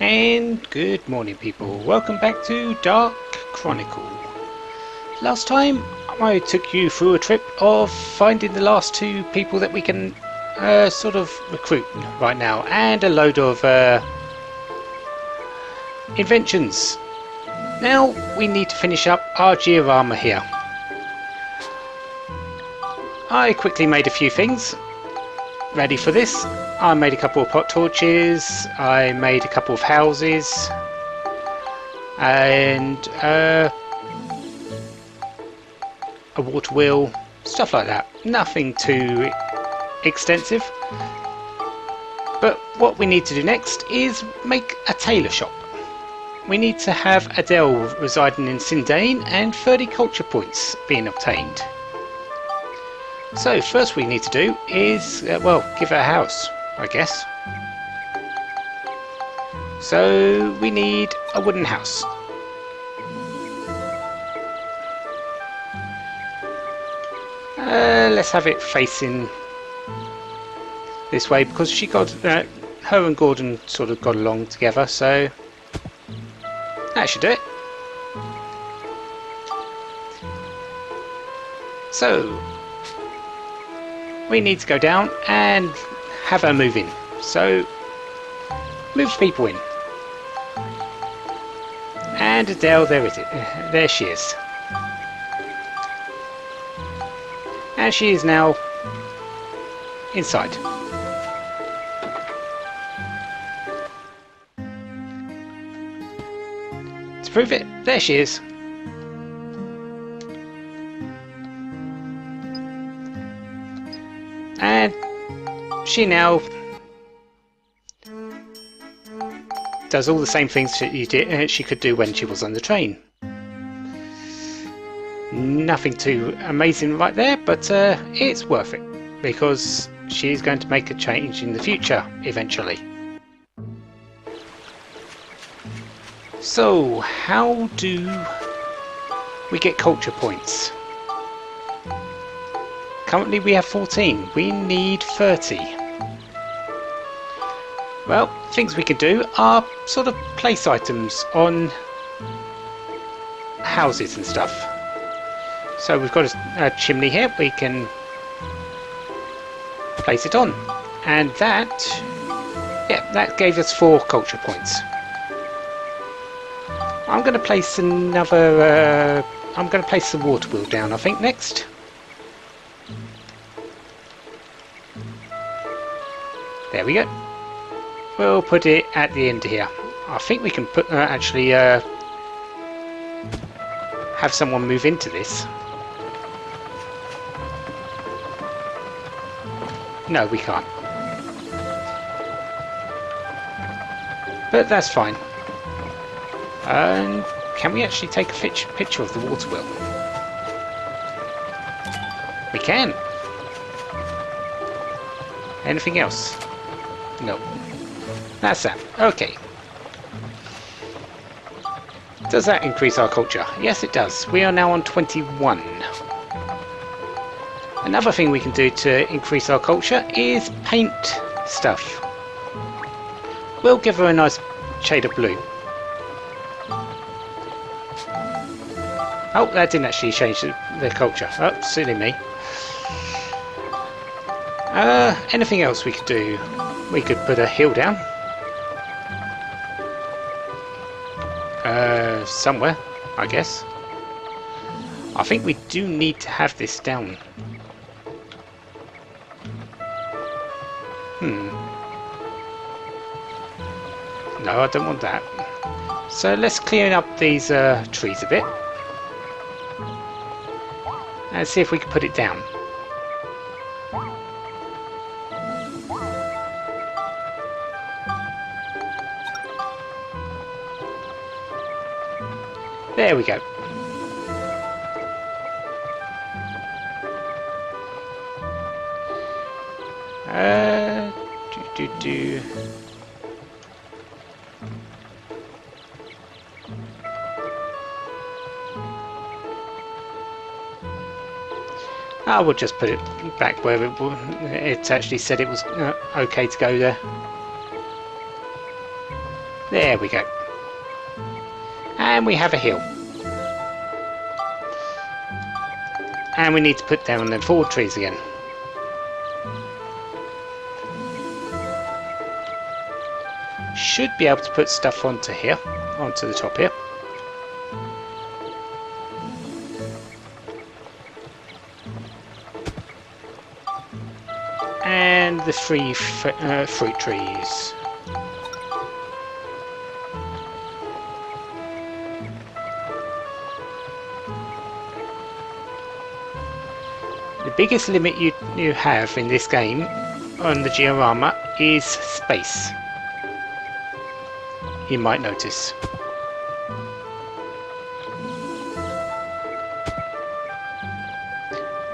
And good morning, people. Welcome back to Dark Chronicle. Last time I took you through a trip of finding the last two people that we can sort of recruit right now, and a load of inventions. Now we need to finish up our diorama here. I quickly made a few things ready for this. I made a couple of pot torches, I made a couple of houses, and a water wheel, stuff like that. Nothing too extensive. But what we need to do next is make a tailor shop. We need to have Adele residing in Sindain and 30 culture points being obtained. So first we need to do is, well, give her a house, I guess. So we need a wooden house. Let's have it facing this way because she got, her and Gordon sort of got along together, so that should do it. So we need to go down and have her move in. So move people in. And Adele, there she is. And she is now inside. To prove it, there she is. And she now does all the same things she could do when she was on the train. Nothing too amazing right there, but it's worth it because she's going to make a change in the future eventually. So how do we get culture points? Currently we have 14, we need 30. Well, things we can do are sort of place items on houses and stuff. So we've got a chimney here, we can place it on. And that, yeah, that gave us 4 culture points. I'm going to place another, I'm going to place the water wheel down, I think, next. There we go. We'll put it at the end here. I think we can put actually have someone move into this. No, we can't. But that's fine. And can we actually take a picture of the water wheel? We can. Anything else? No. That's that. Okay. Does that increase our culture? Yes, it does. We are now on 21. Another thing we can do to increase our culture is paint stuff. We'll give her a nice shade of blue. Oh, that didn't actually change the culture. Oh, silly me. Anything else we could do? We could put a hill down. Somewhere, I guess. I think we do need to have this down. No, I don't want that. So let's clear up these trees a bit. And see if we can put it down. There we go. I will just put it back where it actually said it was okay to go there. There we go. And we have a hill. And we need to put down the forward trees again. Should be able to put stuff onto here, onto the top here. And the three fruit trees. The biggest limit you have in this game on the diorama is space. You might notice.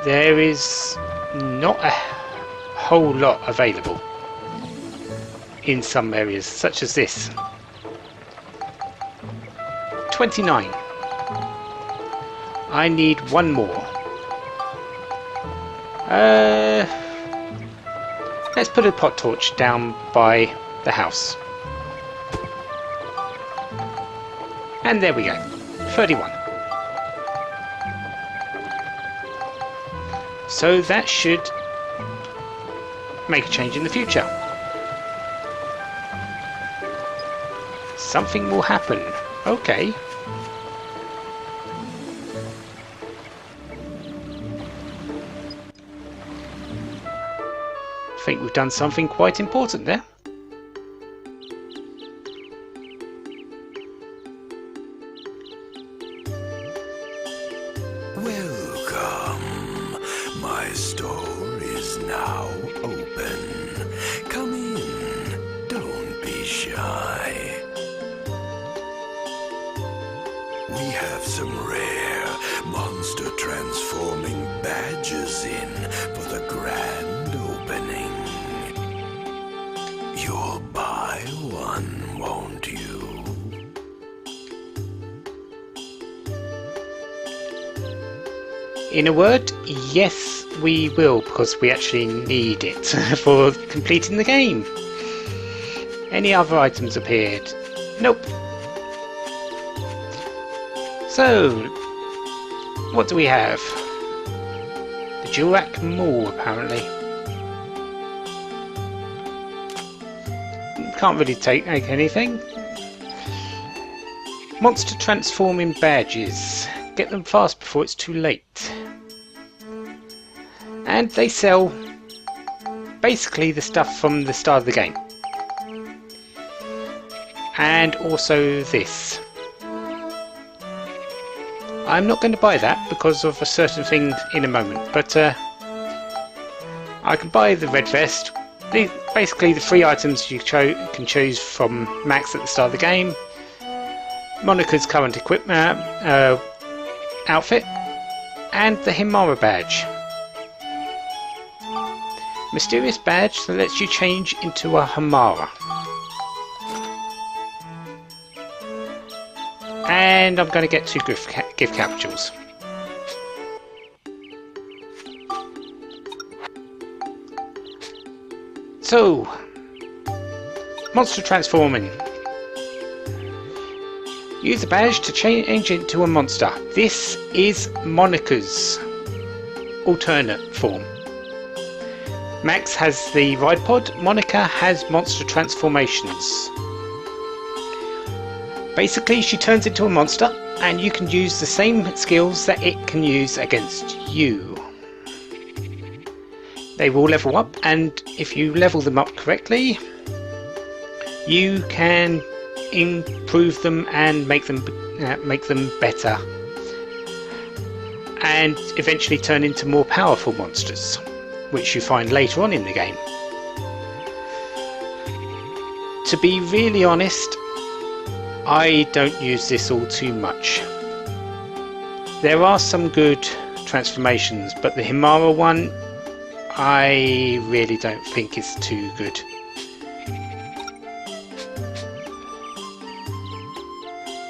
There is not a whole lot available in some areas, such as this. 29. I need one more. Let's put a pot torch down by the house. And there we go. 31. So that should make a change in the future. Something will happen. Okay. I think we've done something quite important there. Welcome. My store is now open. Come in. Don't be shy. We have some rare monster transforming badges in for the grand opening. You'll buy one, won't you? In a word, yes we will, because we actually need it for completing the game. Any other items appeared? Nope. So, what do we have? The Jurak Mall, apparently. Can't really take anything. Monster transforming badges. Get them fast before it's too late. And they sell basically the stuff from the start of the game. And also this. I'm not going to buy that because of a certain thing in a moment, but I can buy the red vest. Basically the three items you can choose from Max at the start of the game. Monica's current equipment outfit, and the Himara badge. Mysterious badge that lets you change into a Himara. And I'm going to get 2 gift capsules. So, monster transforming. Use the badge to change into a monster. This is Monica's alternate form. Max has the ride pod, Monica has monster transformations. Basically, she turns into a monster, and you can use the same skills that it can use against you. They will level up, and if you level them up correctly, you can improve them and make them better, and eventually turn into more powerful monsters, which you find later on in the game. To be really honest, I don't use this all too much. There are some good transformations, but the Himara one I really don't think is too good.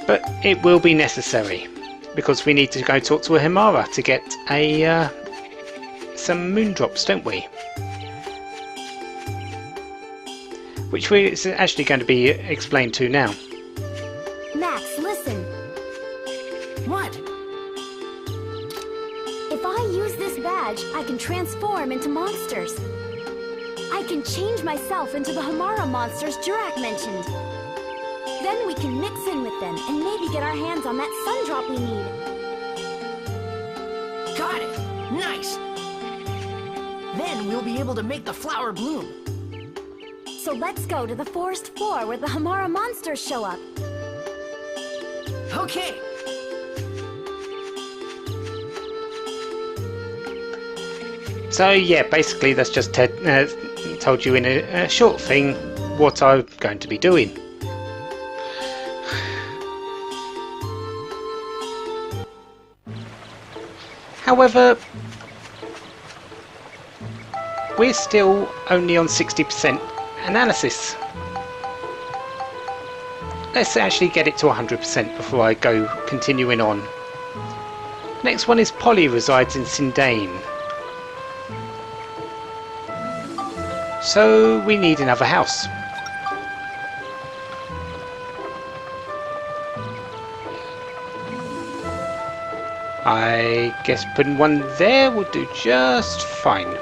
But it will be necessary, because we need to go talk to a Himara to get some moon drops, don't we? which is actually going to be explained to now. Max, listen. What? If I use this badge, I can transform into monsters. I can change myself into the Hamara monsters Jurak mentioned. Then we can mix in with them and maybe get our hands on that sun drop we need. Got it! Nice! Then we'll be able to make the flower bloom. So let's go to the forest floor where the Hamara monsters show up. Okay! So yeah, basically that's just told you in a short thing what I'm going to be doing. However, we're still only on 60% analysis. Let's actually get it to 100% before I go continuing on. Next one is Polly resides in Sindain. So we need another house. I guess putting one there will do just fine.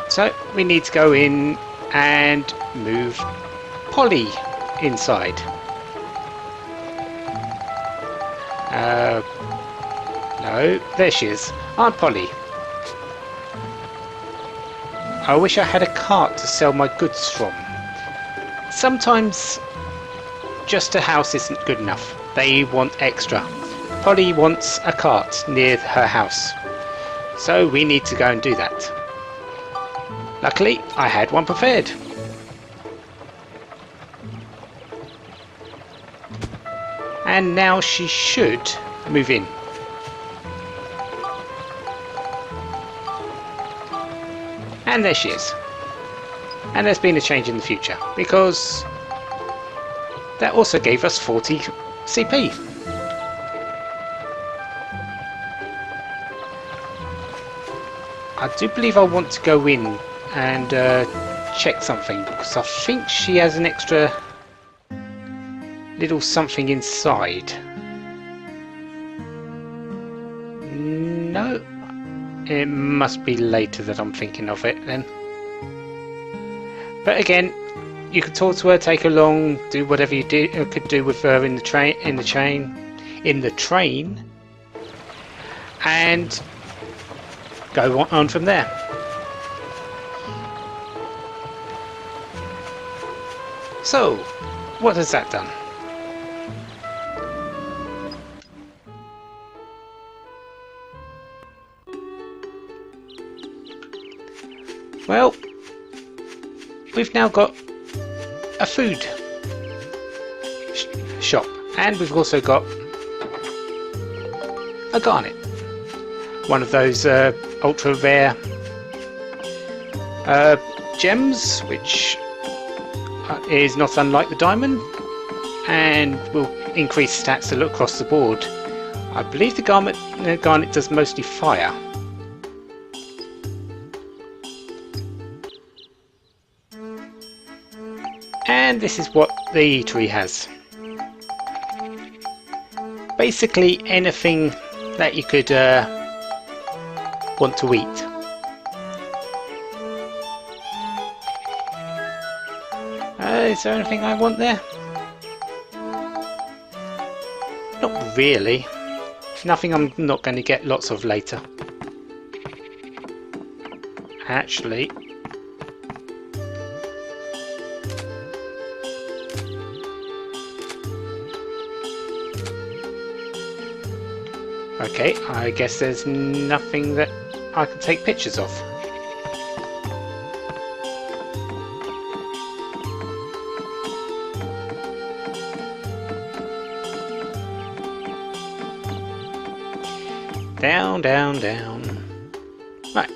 So we need to go in and move Polly inside. No, there she is. Aunt Polly. I wish I had a cart to sell my goods from. Sometimes just a house isn't good enough. They want extra. Polly wants a cart near her house. So we need to go and do that. Luckily, I had one prepared. And now she should move in. And there she is. And there's been a change in the future, because that also gave us 40 CP. I do believe I want to go in and check something, because I think she has an extra little something inside. No, it must be later that I'm thinking of it then. But again, you could talk to her, take her along, do whatever you could do with her in the train, and go on from there. So, what has that done? Well, we've now got a food shop, and we've also got a garnet, one of those ultra rare gems, which is not unlike the diamond and will increase stats across the board. I believe the garnet does mostly fire. And this is what the eatery has. Basically anything that you could want to eat. Is there anything I want there? Not really. Nothing I'm not going to get lots of later. Actually, okay, I guess there's nothing that I can take pictures of. Down, down, down. Right.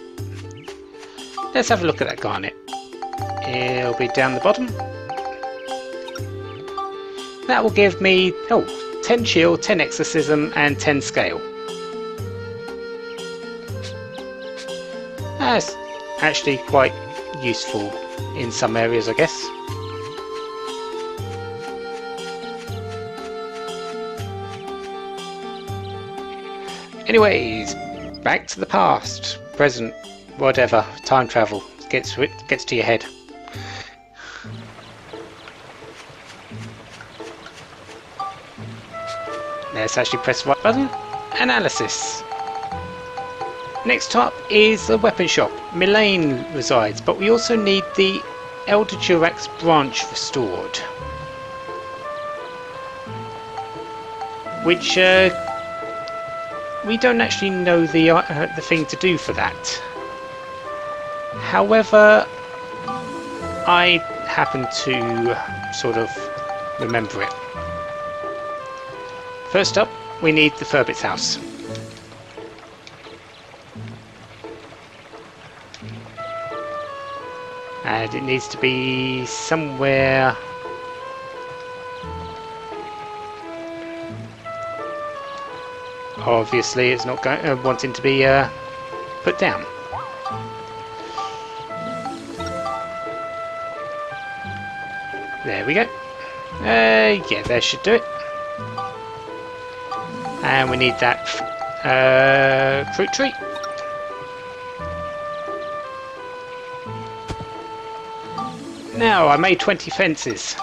Let's have a look at that garnet. It'll be down the bottom. That will give me 10 shield, 10 exorcism and 10 scale. That's actually quite useful in some areas, I guess. Anyways, back to the past, present, whatever, time travel gets to your head. Let's actually press the right button. Analysis. Next up is the weapon shop. Milane resides, but we also need the Elder Durax branch restored, which we don't actually know the thing to do for that. However, I happen to sort of remember it. First up, we need the Furbit's house. And it needs to be somewhere. Obviously, it's not wanting to be put down. There we go. Yeah, that should do it. And we need that fruit tree. Now, I made 20 fences.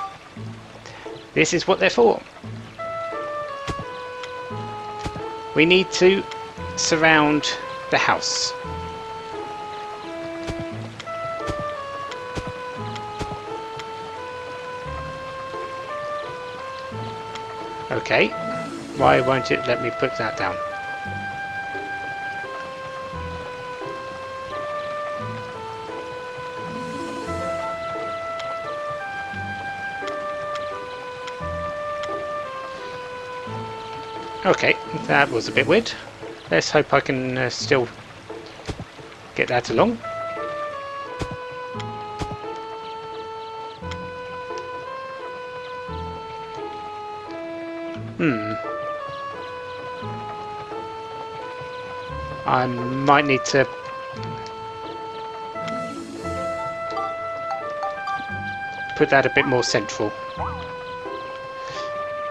This is what they're for. We need to surround the house. Okay, why won't it let me put that down? Okay, that was a bit weird. Let's hope I can still get that along. I might need to put that a bit more central.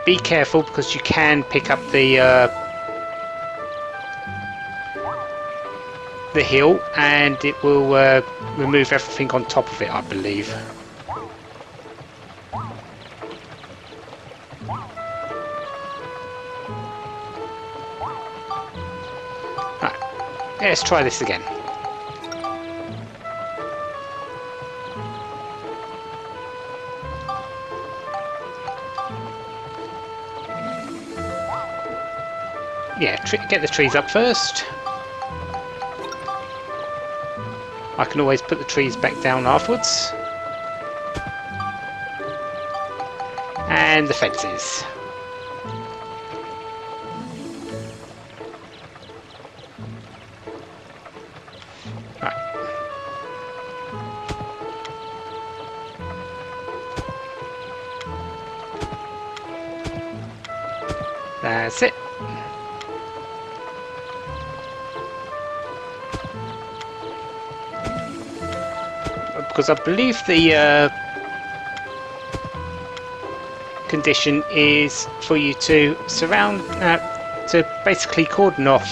Be careful because you can pick up the hill and it will remove everything on top of it, I believe. Right, let's try this again. Yeah, get the trees up first. I can always put the trees back down afterwards. And the fences. Right. That's it. Because I believe the condition is for you to surround, to basically cordon off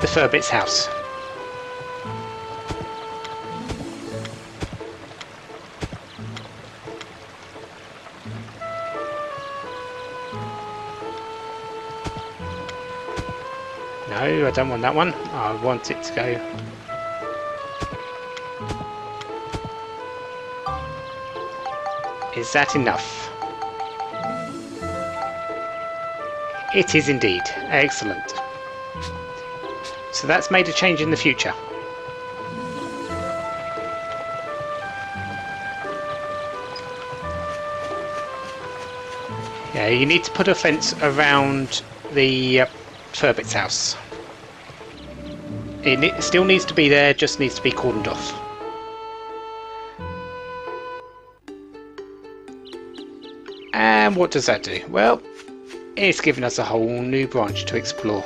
the Furbit's house. No, I don't want that one. I want it to go. Is that enough? It is indeed. Excellent. So that's made a change in the future. Yeah, you need to put a fence around the Furbit's house. It still needs to be there, just needs to be cordoned off. And what does that do? Well, it's given us a whole new branch to explore.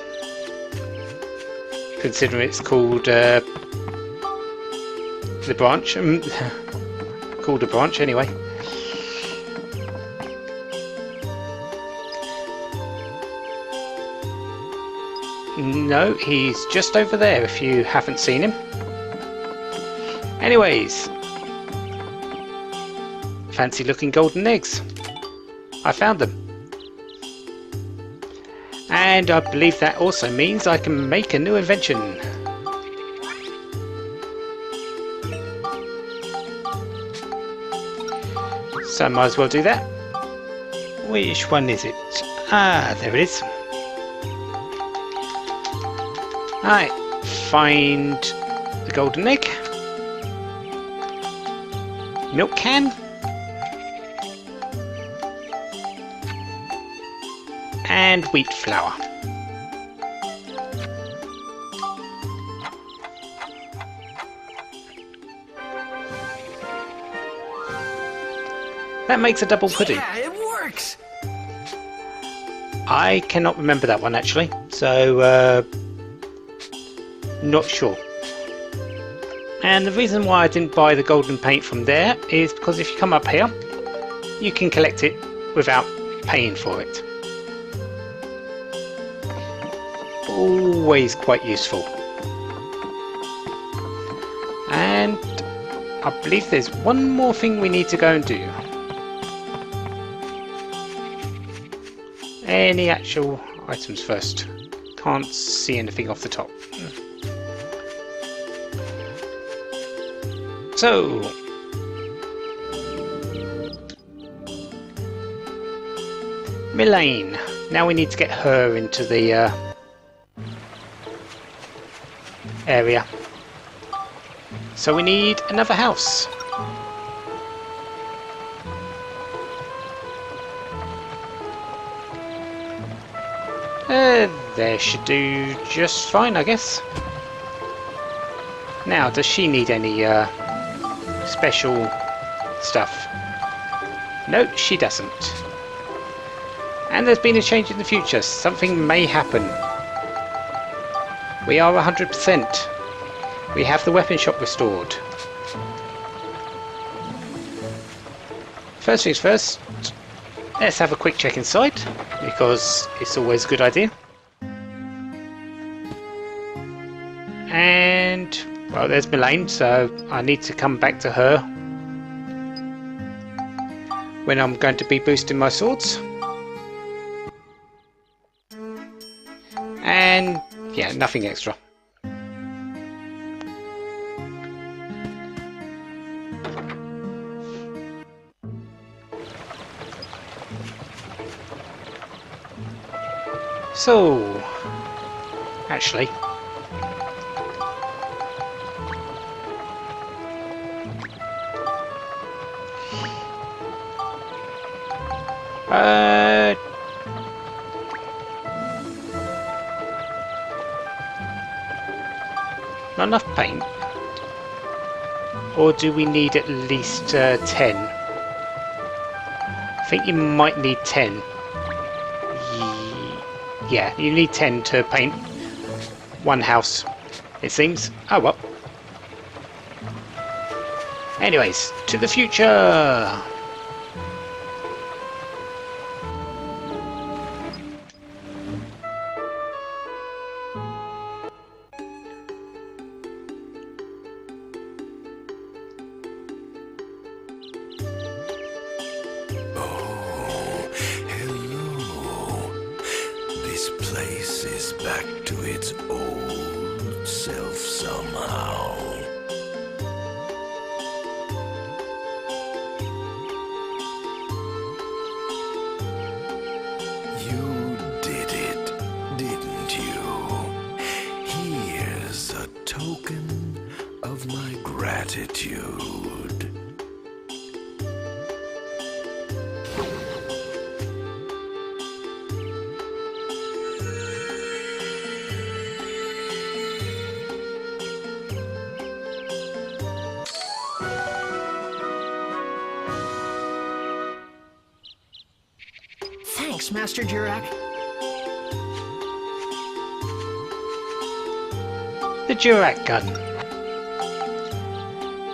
considering it's called the branch. Called a branch anyway. No, he's just over there if you haven't seen him. Anyways, fancy looking golden eggs. I found them. And I believe that also means I can make a new invention. So I might as well do that. Which one is it? Ah, there it is. Alright, find the golden egg. Milk can. And wheat flour. That makes a double pudding. Yeah, it works. I cannot remember that one actually, so not sure. And the reason why I didn't buy the golden paint from there is because if you come up here, you can collect it without paying for it. Always quite useful. And I believe there's one more thing we need to go and do. Any actual items first? Can't see anything off the top. So, Milane. Now we need to get her into the area. So we need another house. There should do just fine, I guess. Now, does she need any special stuff? No, she doesn't. And there's been a change in the future. Something may happen. We are 100%. We have the weapon shop restored. First things first, let's have a quick check inside, because it's always a good idea. And, well, there's Milane, so I need to come back to her when I'm going to be boosting my swords. And, yeah, nothing extra. So, actually, not enough paint? Or do we need at least 10? I think you might need 10. Yeah, you need 10 to paint one house, it seems. Oh well. Anyways, to the future! Place is back to its old self somehow. You did it, didn't you? Here's a token of my gratitude. Thanks, Master Jurak. The Durac gun.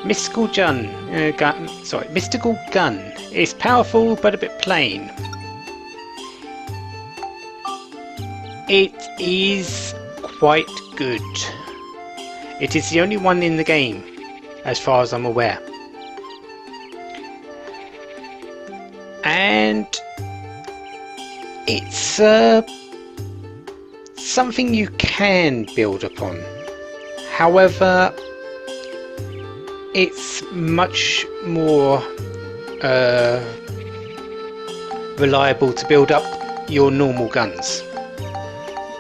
Mystical gun is powerful but a bit plain. It is quite good. It is the only one in the game, as far as I'm aware. And it's something you can build upon. However, it's much more reliable to build up your normal guns,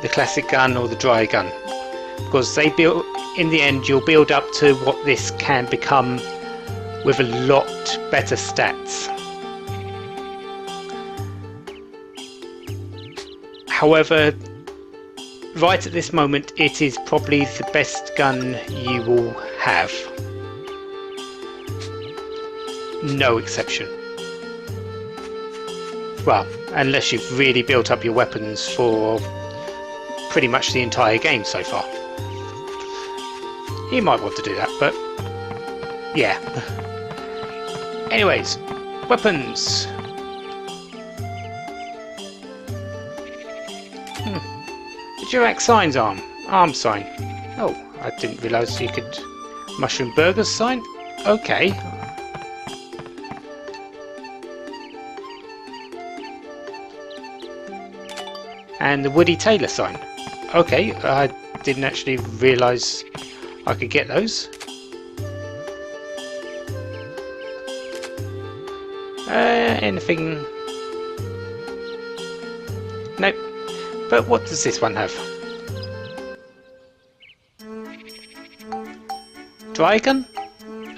the classic gun or the dry gun, because they build, in the end you'll build up to what this can become with a lot better stats. However, right at this moment it is probably the best gun you will have. No exception. Well, unless you've really built up your weapons for pretty much the entire game so far. You might want to do that, but yeah. Anyways, weapons. The Durac Signs arm sign. Oh, I didn't realise you could Mushroom Burgers sign. Okay. And the Woody Taylor sign. Okay, I didn't actually realise I could get those. Anything? Nope. But what does this one have? Dragon,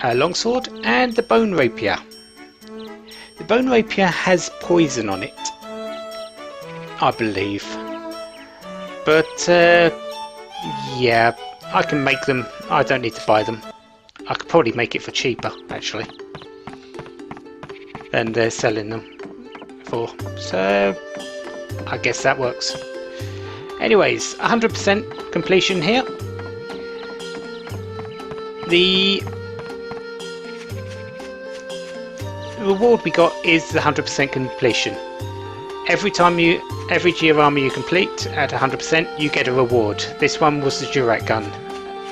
a longsword, and the bone rapier. The bone rapier has poison on it, I believe. But yeah, I can make them. I don't need to buy them. I could probably make it for cheaper, actually, than they're selling them for. So I guess that works. Anyways, 100% completion here. The reward we got is the 100% completion. Every gear armor you complete at 100%, you get a reward. This one was the Durac gun.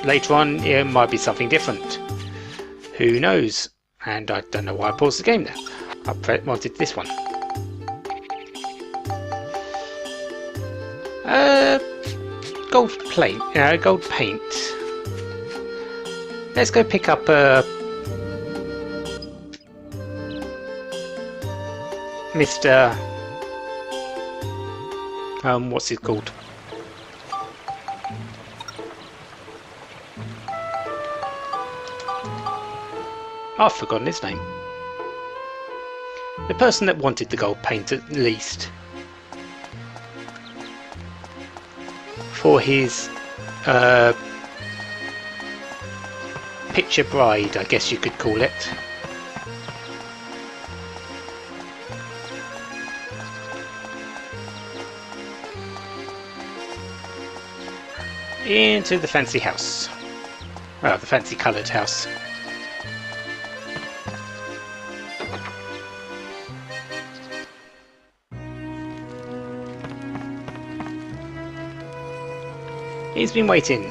Later on, it might be something different. Who knows? And I don't know why I paused the game there. I wanted this one. Gold paint. Let's go pick up Mr. What's it called? I've forgotten his name. The person that wanted the gold paint, at least. For his picture bride, I guess you could call it. Into the fancy house. Well, the fancy coloured house. He's been waiting.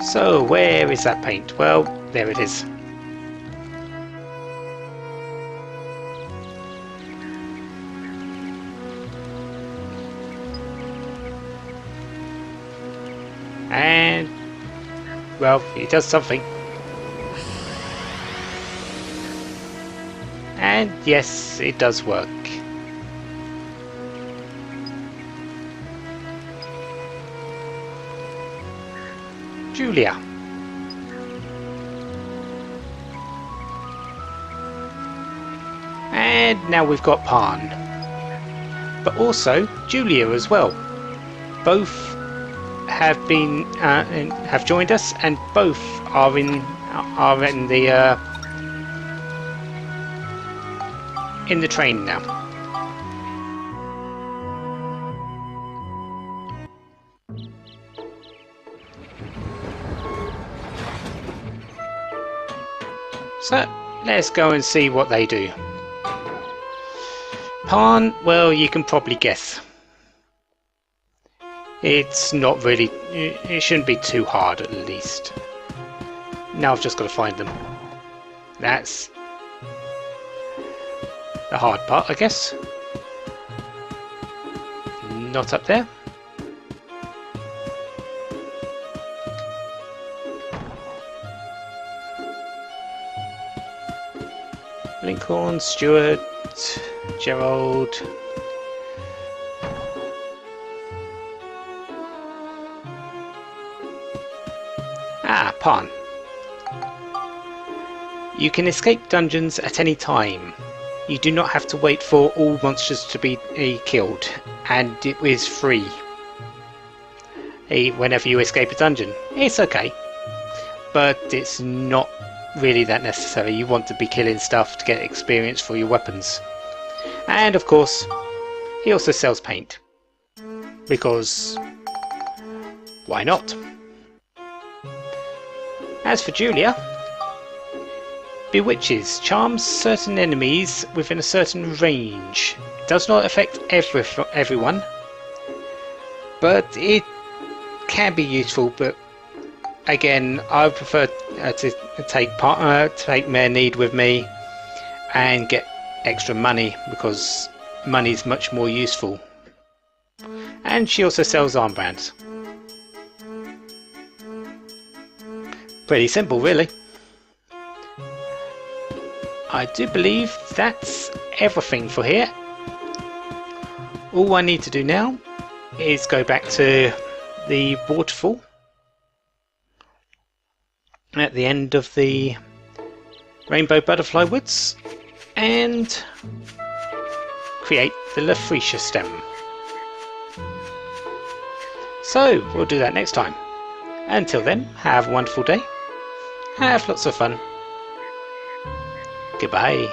So, where is that paint? Well, there it is. And, well, it does something. And yes, it does work. Julia. And now we've got Pan. But also Julia as well. Both have been have joined us, and both are in the train now. So let's go and see what they do. Pawn, well, you can probably guess. It's not really, it shouldn't be too hard at least. Now I've just got to find them. That's the hard part, I guess. Not up there. Lincoln, Stewart, Gerald. Ah, pawn. You can escape dungeons at any time. You do not have to wait for all monsters to be killed, and it is free. Whenever you escape a dungeon, it's okay, but it's not really that necessary. You want to be killing stuff to get experience for your weapons. And of course, he also sells paint, because why not? As for Julia, bewitches, charms certain enemies within a certain range. Does not affect everyone, but it can be useful. But again, I prefer to take Mare Need with me and get extra money, because money is much more useful. And she also sells armbands. Pretty simple, really. I do believe that's everything for here. All I need to do now is go back to the waterfall at the end of the Rainbow Butterfly Woods and create the Lafretia stem. So we'll do that next time. Until then, have a wonderful day. Have lots of fun. Goodbye.